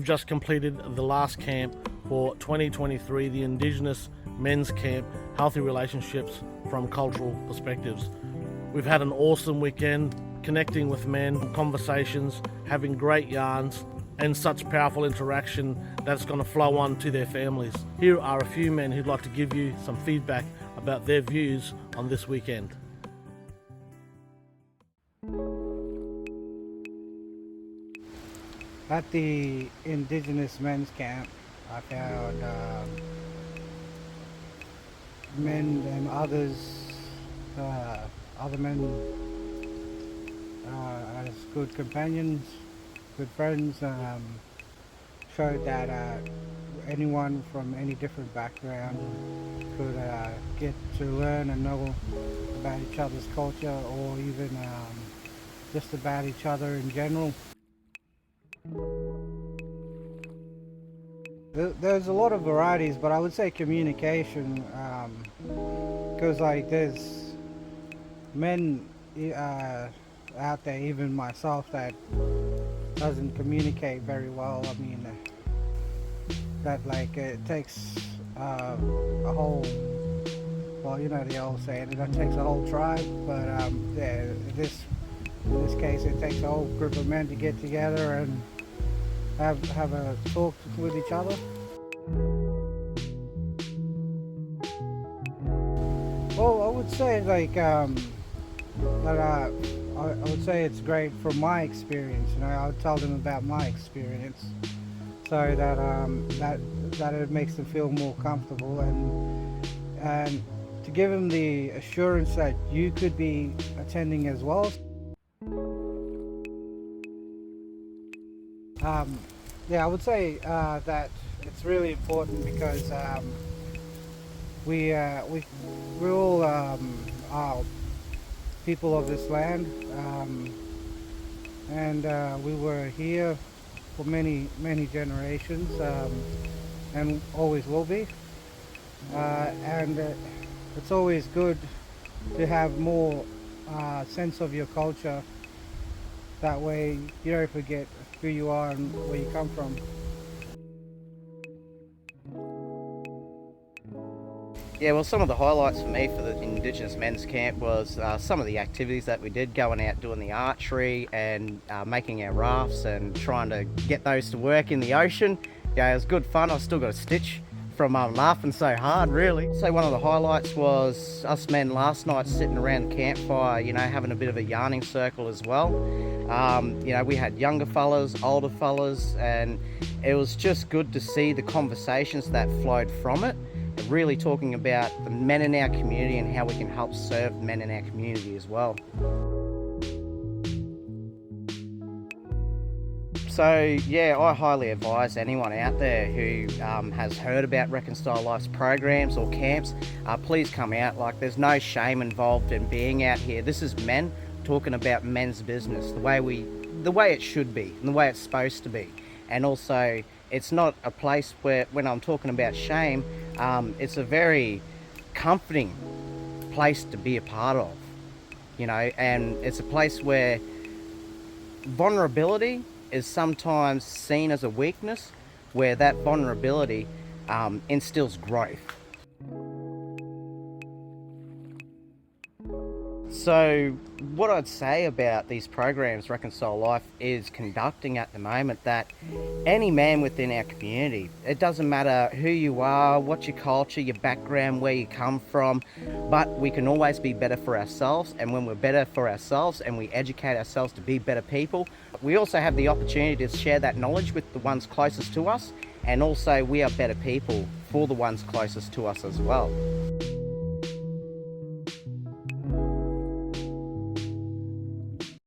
We've just completed the last camp for 2023, the Indigenous Men's Camp, Healthy Relationships from Cultural Perspectives. We've had an awesome weekend, connecting with men, conversations, having great yarns, and such powerful interaction that's going to flow on to their families. Here are a few men who'd like to give you some feedback about their views on this weekend. At the Indigenous Men's Camp, I found men and other men as good companions, good friends. Showed that anyone from any different background could get to learn and know about each other's culture, or even just about each other in general. There's a lot of varieties, but I would say communication, because like there's men out there, even myself, that doesn't communicate very well. I mean, that like it takes a whole, well, you know the old saying, it takes a whole tribe, but yeah, in this case it takes a whole group of men to get together and have a talk with each other. Well, I would say like that I would say it's great from my experience. You know, I would tell them about my experience, so that it makes them feel more comfortable, and to give them the assurance that you could be attending as well. Yeah, I would say that it's really important because we're all are people of this land, and we were here for many generations, and always will be. And it's always good to have more sense of your culture. That way you don't forget who you are and where you come from. Yeah, well, some of the highlights for me for the Indigenous Men's Camp was some of the activities that we did, going out doing the archery and making our rafts and trying to get those to work in the ocean. Yeah, it was good fun. I still got a stitch from laughing so hard, really. So one of the highlights was us men last night sitting around the campfire, you know, having a bit of a yarning circle as well. You know, we had younger fellas, older fellas, and it was just good to see the conversations that flowed from it. Really talking about the men in our community and how we can help serve men in our community as well. So yeah, I highly advise anyone out there who has heard about Reconcile Life's programs or camps, please come out. Like, there's no shame involved in being out here. This is men talking about men's business, the way it should be and the way it's supposed to be. And also, it's not a place where, when I'm talking about shame, it's a very comforting place to be a part of, you know, and it's a place where vulnerability is sometimes seen as a weakness, where that vulnerability instills growth. So what I'd say about these programs Reconcile Life is conducting at the moment, that any man within our community, it doesn't matter who you are, what your culture, your background, where you come from, but we can always be better for ourselves. And when we're better for ourselves and we educate ourselves to be better people, we also have the opportunity to share that knowledge with the ones closest to us, and also we are better people for the ones closest to us as well.